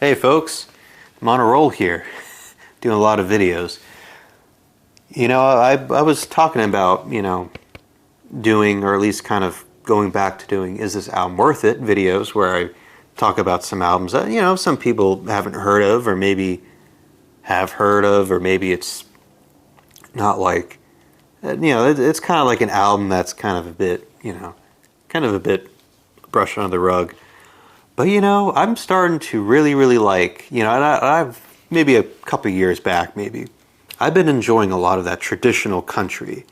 Hey folks, I'm on a roll here, doing a lot of videos. I was talking about, doing, or at least kind of going back to doing, is this album worth it? Videos where I talk about some albums that, some people haven't heard of, or maybe have heard of, or maybe it's not like, it's kind of like an album that's kind of a bit, brushed under the rug. But I'm starting to really like, and I've maybe a couple years back, maybe I've been enjoying a lot of that traditional country.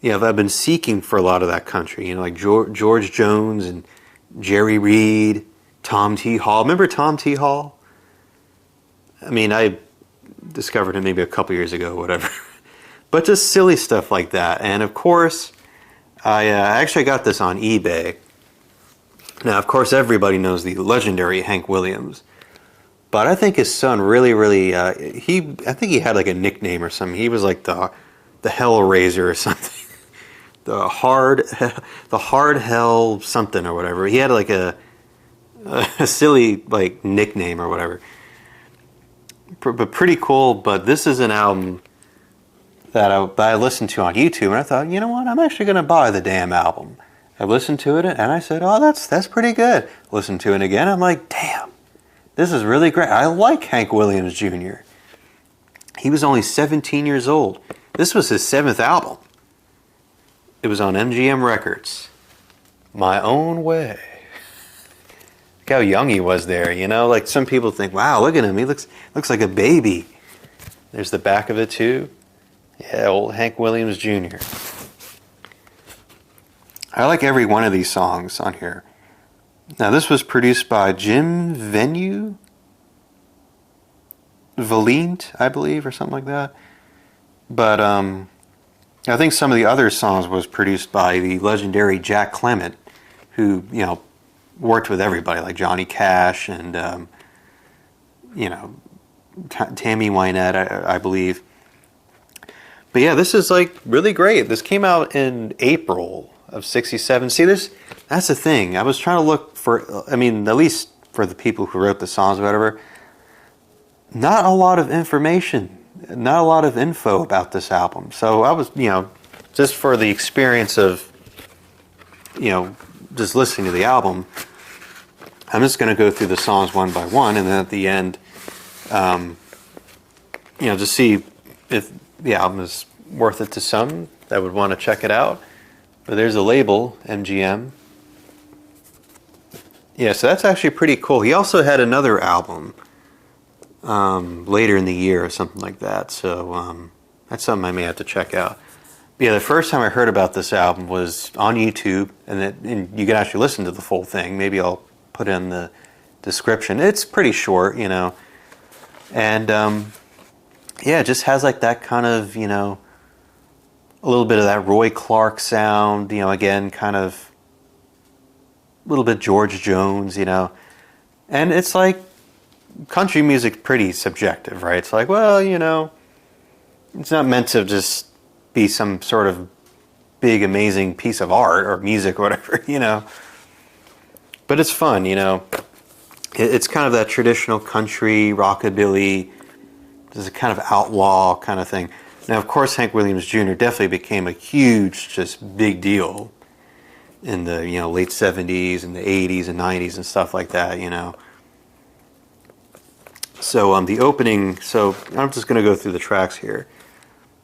I've been seeking for a lot of that country, like George Jones and Jerry Reed, Tom T. Hall. Remember Tom T. Hall? I mean, I discovered him maybe a couple years ago, whatever. But just silly stuff like that. And of course, I actually got this on eBay. Now, of course, everybody knows the legendary Hank Williams, but I think his son really, I think he had like a nickname or something. He was like the Hellraiser or something, the hard hell something or whatever. He had like a silly like nickname or whatever, but pretty cool. But this is an album that I listened to on YouTube, and I thought, you know what, I'm actually going to buy the damn album. I listened to it and I said, oh, that's pretty good. Listened to it again. I'm like, damn, this is really great. I like Hank Williams Jr. He was only 17 years old. This was his 7th album. It was on MGM Records. My Own Way. Look how young he was there, Like some people think, wow, look at him. He looks like a baby. There's the back of it too. Yeah, old Hank Williams Jr. I like every one of these songs on here. Now, this was produced by Jim Valente, I believe, or something like that. But I think some of the other songs was produced by the legendary Jack Clement, who, worked with everybody, like Johnny Cash and, Tammy Wynette, I believe. But yeah, this is like really great. This came out in April of '67. See, that's the thing. I was trying to look for, at least for the people who wrote the songs or whatever, not a lot of information, not a lot of info about this album. So I was, just for the experience of, just listening to the album, I'm just going to go through the songs one by one, and then at the end, to see if the album is worth it to some that would want to check it out. But there's a label, MGM. Yeah, so that's actually pretty cool. He also had another album later in the year or something like that. So that's something I may have to check out. But yeah, the first time I heard about this album was on YouTube, and you can actually listen to the full thing. Maybe I'll put in the description. It's pretty short, And yeah, it just has like that kind of, a little bit of that Roy Clark sound, again, kind of a little bit George Jones, and it's like country music pretty subjective, right? It's like, well, it's not meant to just be some sort of big, amazing piece of art or music or whatever, But it's fun, It's kind of that traditional country, rockabilly, this is a kind of outlaw kind of thing. Now, of course, Hank Williams Jr. definitely became a huge, just big deal in the late 70s and the 80s and 90s and stuff like that. So the opening. So I'm just going to go through the tracks here.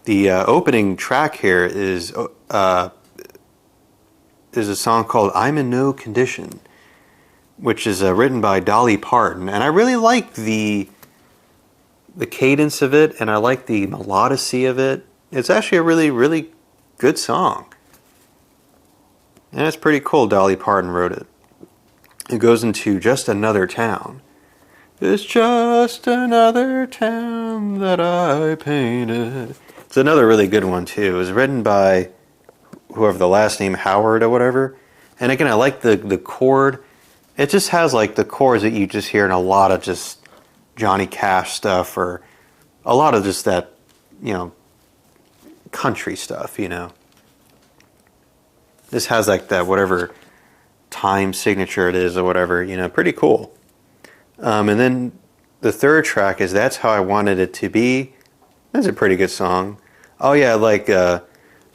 The opening track here is a song called "I'm in No Condition," which is written by Dolly Parton, and I really like the cadence of it, and I like the melodicy of it. It's actually a really, really good song. And it's pretty cool Dolly Parton wrote it. It goes into Just Another Town. It's just another town that I painted. It's another really good one too. It was written by whoever the last name, Howard or whatever. And again, I like the chord. It just has like the chords that you just hear in a lot of just Johnny Cash stuff, or a lot of just that, country stuff, This has like that whatever time signature it is or whatever, pretty cool. And then the third track is That's How I Wanted It to Be. That's a pretty good song. Oh yeah, I like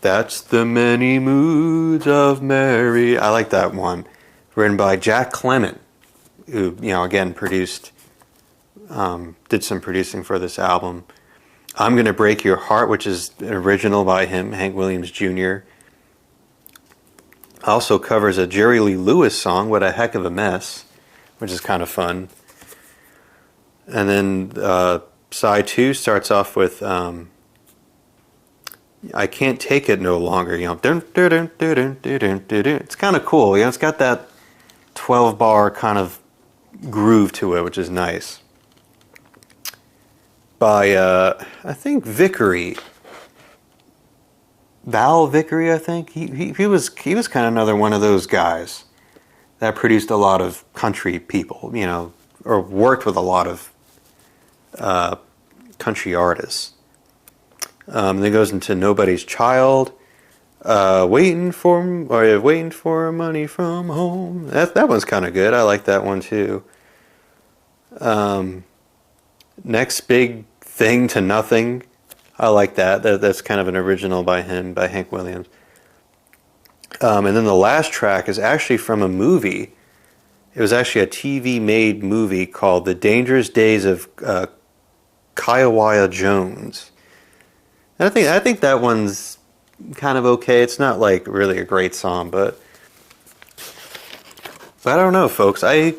That's the Many Moods of Mary. I like that one. Written by Jack Clement, who, again, produced, did some producing for this album. I'm Gonna Break Your Heart, which is an original by him, Hank Williams Jr. Also covers a Jerry Lee Lewis song, What a Heck of a Mess, which is kind of fun. And then side 2 starts off with I Can't Take It No Longer. It's kind of cool. It's got that 12-bar kind of groove to it, which is nice. By I think Vickery, Val Vickery. I think he was kind of another one of those guys that produced a lot of country people, or worked with a lot of country artists. Then it goes into Nobody's Child, waiting for money from home. That one's kind of good. I like that one too. Next Big Thing to Nothing. I like that. That's kind of an original by him, by Hank Williams. And then the last track is actually from a movie. It was actually a TV-made movie called The Dangerous Days of Kiowa Jones. And I think that one's kind of okay. It's not like really a great song, but I don't know, folks. I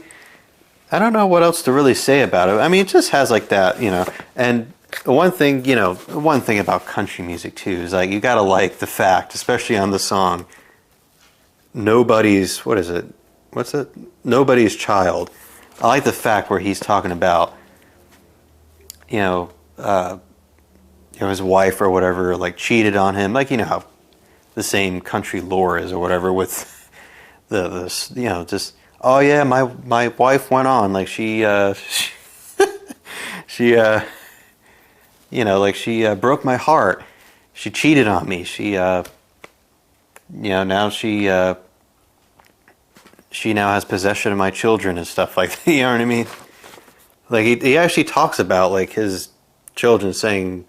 don't know what else to really say about it. I mean, it just has like that, And one thing about country music too is like you gotta like the fact, especially on the song Nobody's Child. I like the fact where he's talking about his wife or whatever like cheated on him, like how the same country lore is or whatever with the just oh yeah, my wife went on like she broke my heart. She cheated on me. She now she now has possession of my children and stuff like that. You know what I mean? Like he actually talks about like his children saying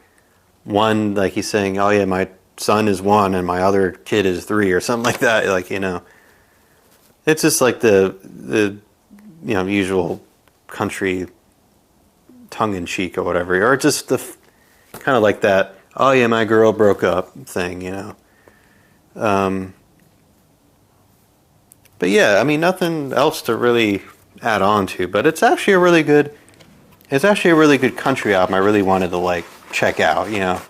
one, like he's saying, oh yeah, my son is 1 and my other kid is 3 or something like that. Like, it's just like the usual country tongue-in-cheek or whatever, or just the kind of like that, oh yeah, my girl broke up thing, But yeah, I mean, nothing else to really add on to, but it's actually a really good country album I really wanted to like check out, And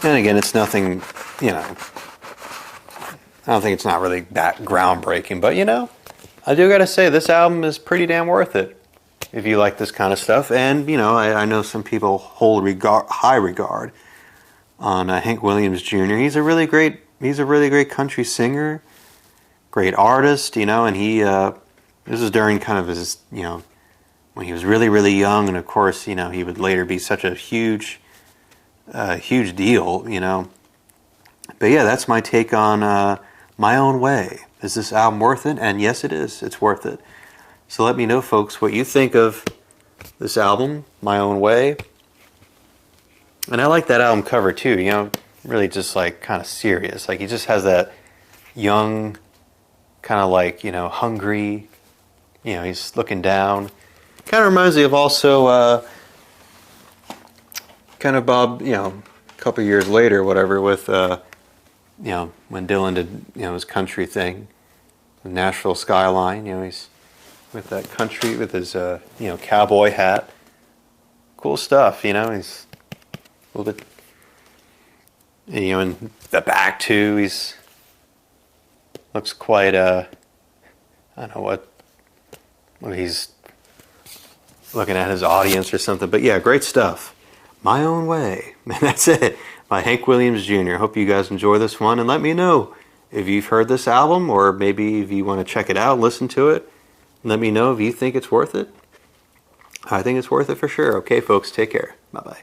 again, it's nothing, I don't think it's not really that groundbreaking, but I do gotta say this album is pretty damn worth it if you like this kind of stuff. And I know some people hold high regard on Hank Williams Jr. He's a really great country singer, great artist, and he this is during kind of his when he was really, really young, and of course, he would later be such a huge deal, But yeah, that's my take on My Own Way. Is this album worth it? And yes, it is. It's worth it. So let me know, folks, what you think of this album, My Own Way. And I like that album cover too, really just like kind of serious. Like he just has that young, kind of like, hungry, he's looking down. Kind of reminds me of also kind of Bob, a couple of years later, whatever, with when Dylan did his country thing, the Nashville Skyline. He's with that country with his cowboy hat. Cool stuff. He's a little bit. In the back too, he's looks quite. I don't know what he's looking at his audience or something, but yeah, great stuff. My Own Way. That's it. By Hank Williams Jr. Hope you guys enjoy this one, and let me know if you've heard this album, or maybe if you want to check it out, listen to it. Let me know if you think it's worth it. I think it's worth it for sure. Okay, folks, take care. Bye-bye.